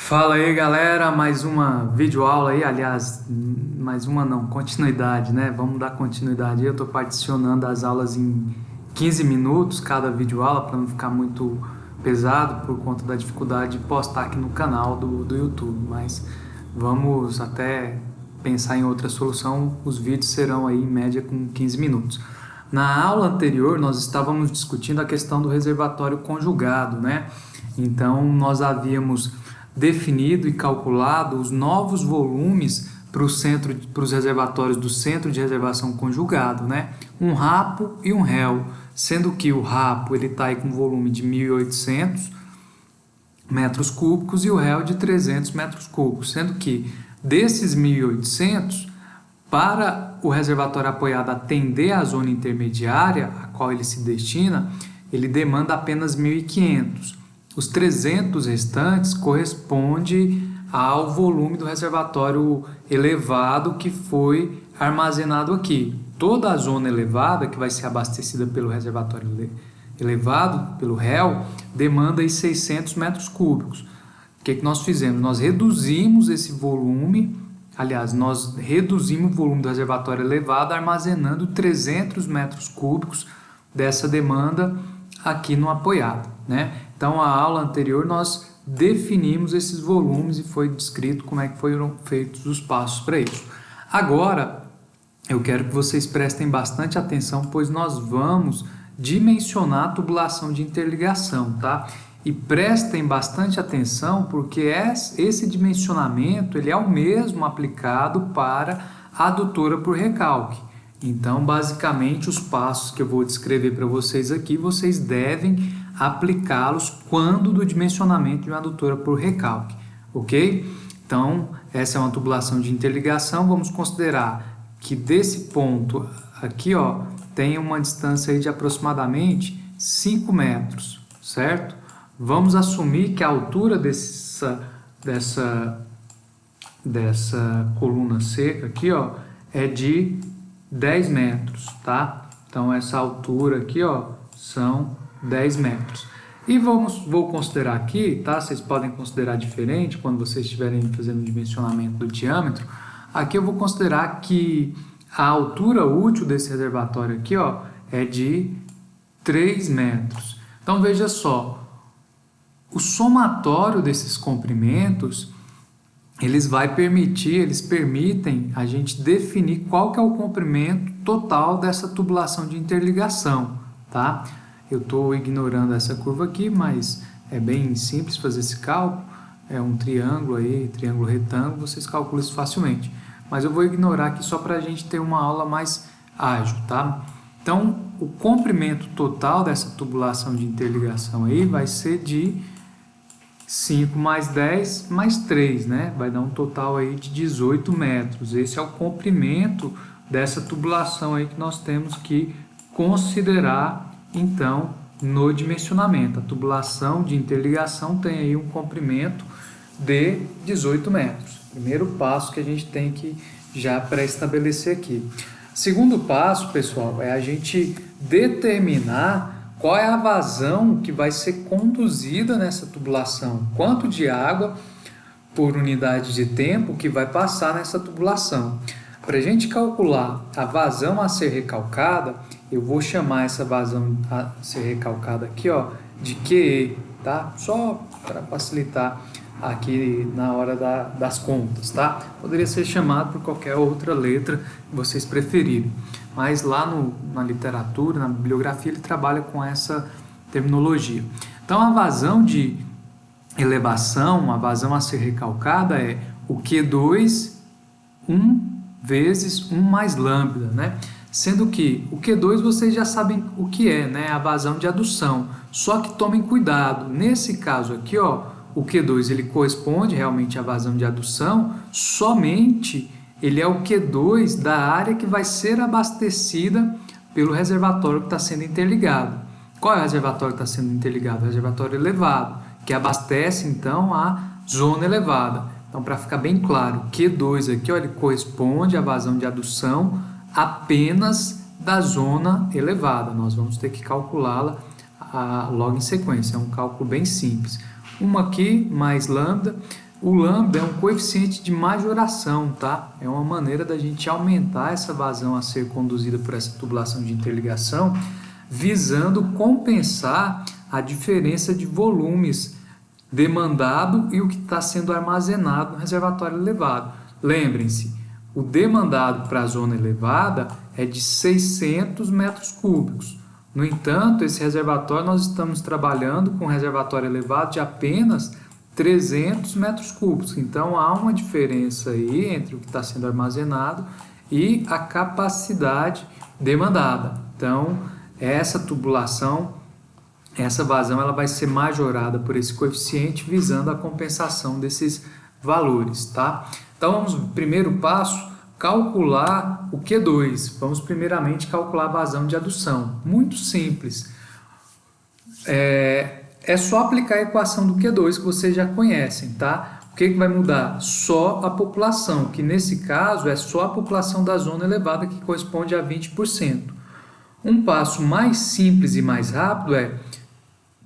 Fala aí galera, mais uma videoaula aí, aliás, mais uma não, continuidade, né? Vamos dar continuidade aí, eu estou particionando as aulas em 15 minutos cada videoaula para não ficar muito pesado por conta da dificuldade de postar aqui no canal do YouTube, mas vamos até pensar em outra solução, os vídeos serão aí em média com 15 minutos. Na aula anterior nós estávamos discutindo a questão do reservatório conjugado, né? Então nós havíamos definido e calculado os novos volumes para os reservatórios do Centro de Reservação Conjugado, né? Um rapo e um réu, sendo que o rapo ele está aí com volume de 1.800 metros cúbicos e o réu de 300 metros cúbicos, sendo que desses 1.800, para o reservatório apoiado atender à zona intermediária a qual ele se destina, ele demanda apenas 1.500. Os 300 restantes correspondem ao volume do reservatório elevado que foi armazenado aqui. Toda a zona elevada que vai ser abastecida pelo reservatório elevado, pelo réu, demanda aí 600 metros cúbicos. O que nós fizemos? Nós reduzimos esse volume, aliás, nós reduzimos o volume do reservatório elevado armazenando 300 metros cúbicos dessa demanda aqui no apoiado, né? Então, a aula anterior nós definimos esses volumes e foi descrito como é que foram feitos os passos para isso. Agora, eu quero que vocês prestem bastante atenção, pois nós vamos dimensionar a tubulação de interligação, tá? E prestem bastante atenção, porque esse dimensionamento ele é o mesmo aplicado para a adutora por recalque. Então, basicamente, os passos que eu vou descrever para vocês aqui, vocês devem aplicá-los quando do dimensionamento de uma adutora por recalque, ok? Então, essa é uma tubulação de interligação. Vamos considerar que desse ponto aqui, ó, tem uma distância aí de aproximadamente 5 metros, certo? Vamos assumir que a altura dessa coluna seca aqui, ó, é de 10 metros, tá? Então, essa altura aqui, ó, são 10 metros. E vou considerar aqui, tá? Vocês podem considerar diferente quando vocês estiverem fazendo o dimensionamento do diâmetro. Aqui eu vou considerar que a altura útil desse reservatório aqui, ó, é de 3 metros. Então, veja só, o somatório desses comprimentos eles permitem a gente definir qual que é o comprimento total dessa tubulação de interligação, tá? Eu estou ignorando essa curva aqui, mas é bem simples fazer esse cálculo, é um triângulo aí, triângulo retângulo, vocês calculam isso facilmente. Mas eu vou ignorar aqui só para a gente ter uma aula mais ágil, tá? Então, o comprimento total dessa tubulação de interligação aí vai ser de 5 mais 10 mais 3, né? Vai dar um total aí de 18 metros. Esse é o comprimento dessa tubulação aí que nós temos que considerar, então, no dimensionamento. A tubulação de interligação tem aí um comprimento de 18 metros. Primeiro passo que a gente tem que já pré-estabelecer aqui. Segundo passo, pessoal, é a gente determinar qual é a vazão que vai ser conduzida nessa tubulação, quanto de água por unidade de tempo que vai passar nessa tubulação. Para a gente calcular a vazão a ser recalcada, eu vou chamar essa vazão a ser recalcada aqui, ó, de QE, tá? Só para facilitar aqui na hora das contas, tá? Poderia ser chamado por qualquer outra letra que vocês preferirem. Mas lá na literatura, na bibliografia, ele trabalha com essa terminologia. Então, a vazão de elevação, a vazão a ser recalcada é o Q2, 1 vezes 1 mais lambda, né? Sendo que o Q2 vocês já sabem o que é, né? A vazão de adução. Só que tomem cuidado. Nesse caso aqui, ó, o Q2 ele corresponde realmente à vazão de adução, somente ele é o Q2 da área que vai ser abastecida pelo reservatório que está sendo interligado. Qual é o reservatório que está sendo interligado? O reservatório elevado, que abastece então a zona elevada. Então, para ficar bem claro, Q2 aqui, ó, ele corresponde à vazão de adução apenas da zona elevada. Nós vamos ter que calculá-la logo em sequência. É um cálculo bem simples. Uma aqui mais lambda, O lambda é um coeficiente de majoração, tá? É uma maneira da gente aumentar essa vazão a ser conduzida por essa tubulação de interligação, visando compensar a diferença de volumes demandado e o que está sendo armazenado no reservatório elevado. Lembrem-se, o demandado para a zona elevada é de 600 metros cúbicos. No entanto, esse reservatório, nós estamos trabalhando com um reservatório elevado de apenas 300 metros cúbicos. Então, há uma diferença aí entre o que está sendo armazenado e a capacidade demandada. Então, essa tubulação, essa vazão, ela vai ser majorada por esse coeficiente, visando a compensação desses valores, tá? Então, vamos, primeiro passo, calcular o Q2. Vamos primeiramente calcular a vazão de adução. Muito simples. É só aplicar a equação do Q2 que vocês já conhecem, tá? O que vai mudar? Só a população, que nesse caso é só a população da zona elevada, que corresponde a 20%. Um passo mais simples e mais rápido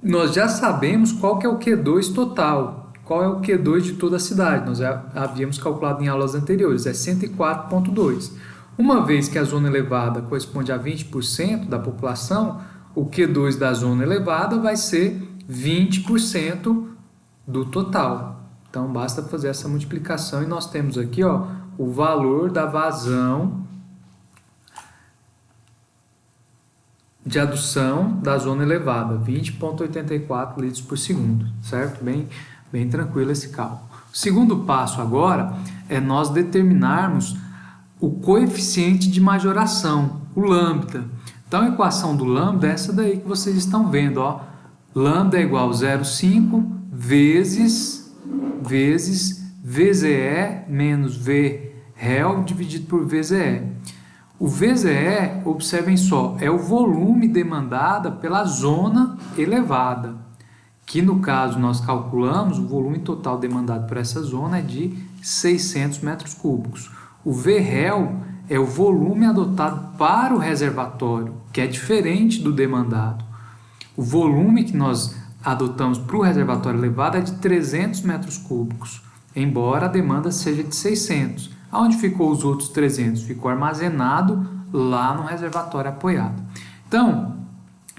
nós já sabemos qual que é o Q2 total, qual é o Q2 de toda a cidade. Nós já havíamos calculado em aulas anteriores, é 104,2. Uma vez que a zona elevada corresponde a 20% da população, o Q2 da zona elevada vai ser 20% do total. Então, basta fazer essa multiplicação e nós temos aqui, ó, o valor da vazão de adução da zona elevada, 20,84 litros por segundo, certo? Bem tranquilo esse cálculo. O segundo passo agora é nós determinarmos o coeficiente de majoração, o lambda. Então, a equação do lambda é essa daí que vocês estão vendo, ó. Lambda é igual a 0,5 vezes VZE menos VREL dividido por VZE. O VZE, observem só, é o volume demandado pela zona elevada, que no caso nós calculamos, o volume total demandado por essa zona é de 600 metros cúbicos. O VREL é o volume adotado para o reservatório, que é diferente do demandado. O volume que nós adotamos para o reservatório elevado é de 300 metros cúbicos, embora a demanda seja de 600. Aonde ficou os outros 300? Ficou armazenado lá no reservatório apoiado. Então,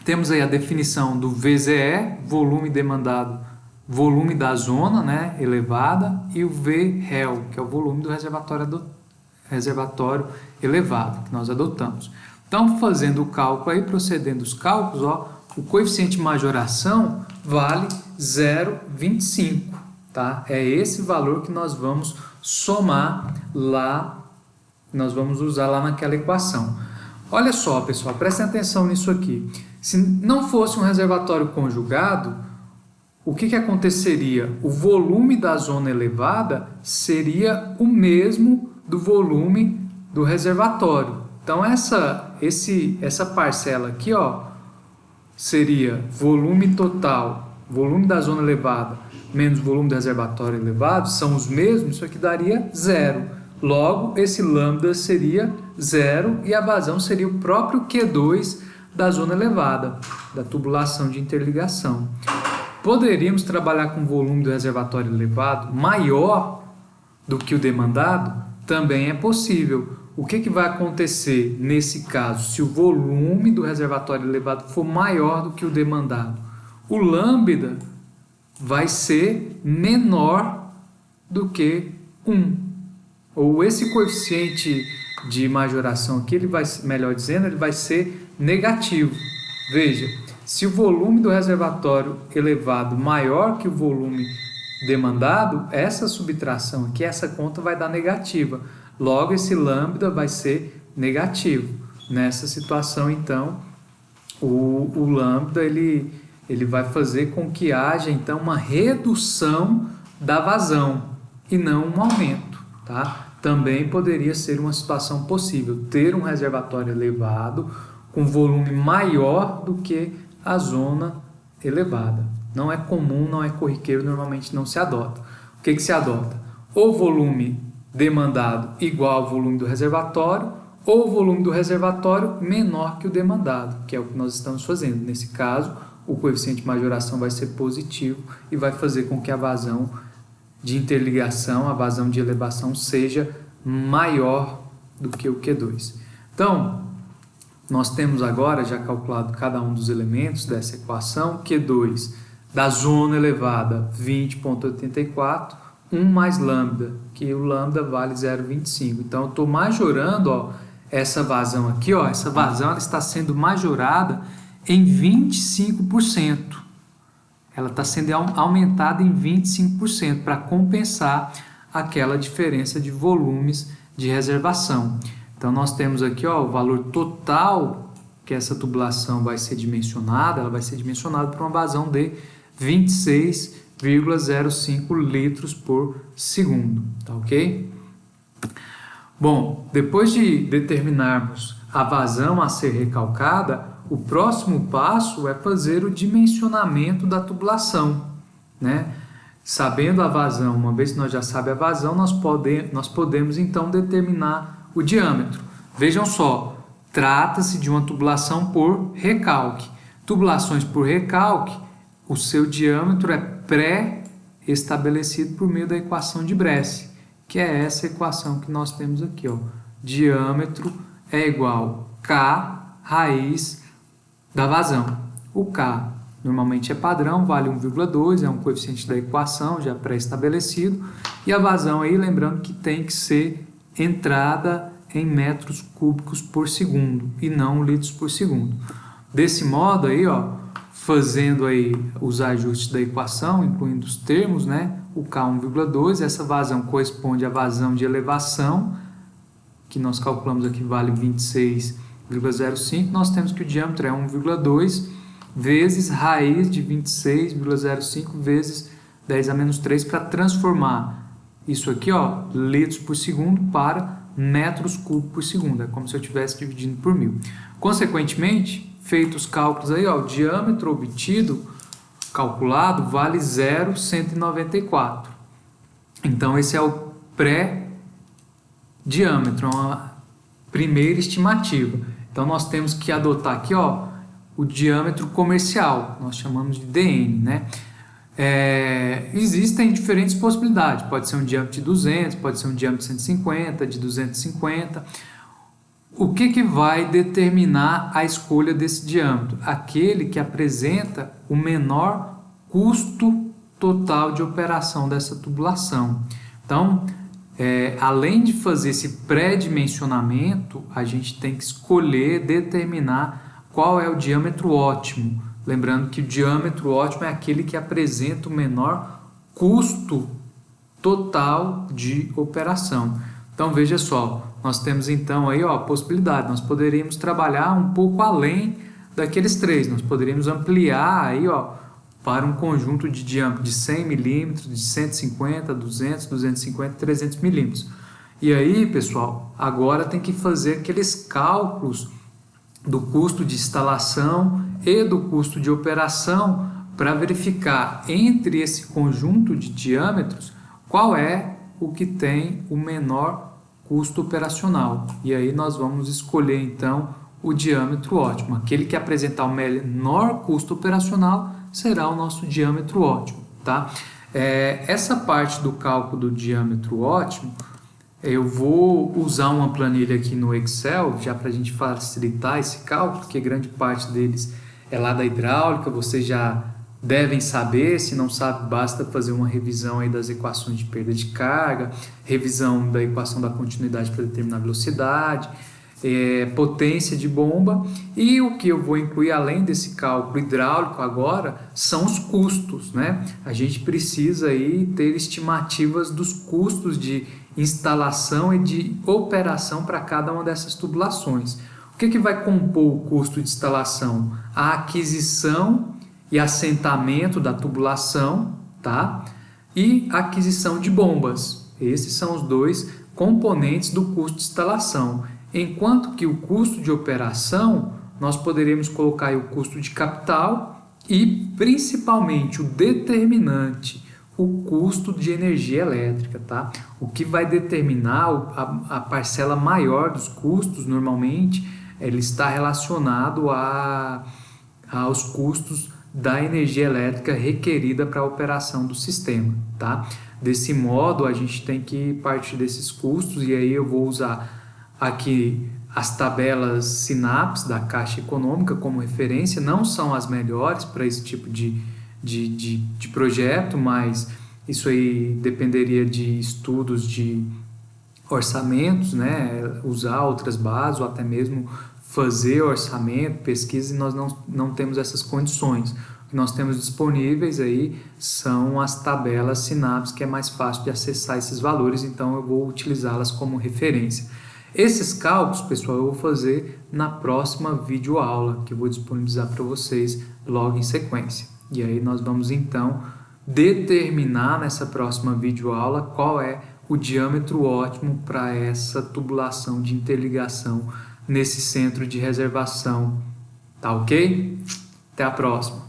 temos aí a definição do VZE, volume demandado, volume da zona, né, elevada, e o VREL, que é o volume do reservatório elevado, que nós adotamos. Então, fazendo o cálculo aí, procedendo os cálculos, ó, o coeficiente de majoração vale 0,25, tá? É esse valor que nós vamos somar lá, nós vamos usar lá naquela equação. Olha só, pessoal, prestem atenção nisso aqui. Se não fosse um reservatório conjugado, o que aconteceria? O volume da zona elevada seria o mesmo do volume do reservatório. Então, essa parcela aqui, ó, seria volume total, volume da zona elevada, menos volume do reservatório elevado, são os mesmos, isso aqui daria zero. Logo, esse lambda seria zero e a vazão seria o próprio Q2 da zona elevada, da tubulação de interligação. Poderíamos trabalhar com o volume do reservatório elevado maior do que o demandado? Também é possível. O que vai acontecer nesse caso, se o volume do reservatório elevado for maior do que o demandado? O lambda vai ser menor do que 1. Ou esse coeficiente de majoração aqui, ele vai, melhor dizendo, ele vai ser negativo. Veja, se o volume do reservatório elevado maior que o volume demandado, essa subtração aqui, essa conta vai dar negativa. Logo, esse lambda vai ser negativo. Nessa situação, então, o lambda ele vai fazer com que haja, então, uma redução da vazão e não um aumento, tá? Também poderia ser uma situação possível, ter um reservatório elevado com volume maior do que a zona elevada. Não é comum, não é corriqueiro, normalmente não se adota. O que se adota? Ou volume demandado igual ao volume do reservatório, ou o volume do reservatório menor que o demandado, que é o que nós estamos fazendo. Nesse caso, o coeficiente de majoração vai ser positivo e vai fazer com que a vazão de interligação, a vazão de elevação, seja maior do que o Q2. Então, nós temos agora já calculado cada um dos elementos dessa equação. Q2 da zona elevada 20,84, 1 mais lambda, que o lambda vale 0,25. Então, eu estou majorando essa vazão aqui, essa vazão ela está sendo majorada em 25%. Ela está sendo aumentada em 25% para compensar aquela diferença de volumes de reservação. Então, nós temos aqui o valor total que essa tubulação vai ser dimensionada, ela vai ser dimensionada por uma vazão de 26,05 litros por segundo, tá ok? Bom, depois de determinarmos a vazão a ser recalcada, o próximo passo é fazer o dimensionamento da tubulação, né? Sabendo a vazão, uma vez que nós já sabemos a vazão, nós podemos então determinar o diâmetro. Vejam só, trata-se de uma tubulação por recalque. Tubulações por recalque, o seu diâmetro é pré-estabelecido por meio da equação de Bressi, que é essa equação que nós temos aqui, Diâmetro é igual a K raiz da vazão. O K normalmente é padrão, vale 1,2, é um coeficiente da equação já pré-estabelecido. E a vazão aí, lembrando que tem que ser entrada em metros cúbicos por segundo e não litros por segundo. Desse modo aí, fazendo aí os ajustes da equação, incluindo os termos, né? O K 1,2, essa vazão corresponde à vazão de elevação, que nós calculamos aqui vale 26,05. Nós temos que o diâmetro é 1,2 vezes raiz de 26,05 vezes 10 a menos 3 para transformar isso aqui, litros por segundo para metros cúbicos por segundo. É como se eu estivesse dividindo por 1000. Consequentemente, feitos os cálculos aí, o diâmetro obtido, calculado, vale 0,194. Então, esse é o pré-diâmetro, uma primeira estimativa. Então, nós temos que adotar aqui, o diâmetro comercial, nós chamamos de DN, né? Existem diferentes possibilidades, pode ser um diâmetro de 200, pode ser um diâmetro de 150, de 250. O que vai determinar a escolha desse diâmetro? Aquele que apresenta o menor custo total de operação dessa tubulação. Então, além de fazer esse pré-dimensionamento, a gente tem que escolher, determinar qual é o diâmetro ótimo. Lembrando que o diâmetro ótimo é aquele que apresenta o menor custo total de operação. Então, veja só, nós temos então aí a possibilidade, nós poderíamos trabalhar um pouco além daqueles três, nós poderíamos ampliar aí para um conjunto de diâmetro de 100 milímetros, de 150, 200, 250, 300 milímetros. E aí, pessoal, agora tem que fazer aqueles cálculos do custo de instalação e do custo de operação para verificar entre esse conjunto de diâmetros qual é o que tem o menor custo operacional. E aí nós vamos escolher então o diâmetro ótimo. Aquele que apresentar o menor custo operacional será o nosso diâmetro ótimo, tá? Essa parte do cálculo do diâmetro ótimo, eu vou usar uma planilha aqui no Excel, já para a gente facilitar esse cálculo, porque grande parte deles é lá da hidráulica, vocês já devem saber, se não sabe, basta fazer uma revisão aí das equações de perda de carga, revisão da equação da continuidade para determinar a velocidade, potência de bomba, e o que eu vou incluir além desse cálculo hidráulico agora são os custos, né? A gente precisa aí ter estimativas dos custos de instalação e de operação para cada uma dessas tubulações. O que vai compor o custo de instalação? A aquisição e assentamento da tubulação, tá? E aquisição de bombas. Esses são os dois componentes do custo de instalação. Enquanto que o custo de operação, nós poderíamos colocar aí o custo de capital e principalmente o determinante, o custo de energia elétrica, tá? O que vai determinar a parcela maior dos custos, normalmente, ele está relacionado aos custos da energia elétrica requerida para a operação do sistema, tá? desse modo, a gente tem que partir desses custos, e aí eu vou usar aqui as tabelas SINAPS da Caixa Econômica como referência. Não são as melhores para esse tipo de projeto, mas isso aí dependeria de estudos de orçamentos, né? Usar outras bases ou até mesmo fazer orçamento, pesquisa, e nós não temos essas condições. O que nós temos disponíveis aí são as tabelas SINAPS, que é mais fácil de acessar esses valores, então eu vou utilizá-las como referência. Esses cálculos, pessoal, eu vou fazer na próxima videoaula, que eu vou disponibilizar para vocês logo em sequência. E aí nós vamos então determinar nessa próxima videoaula qual é o diâmetro ótimo para essa tubulação de interligação nesse centro de reservação. Tá ok? Até a próxima!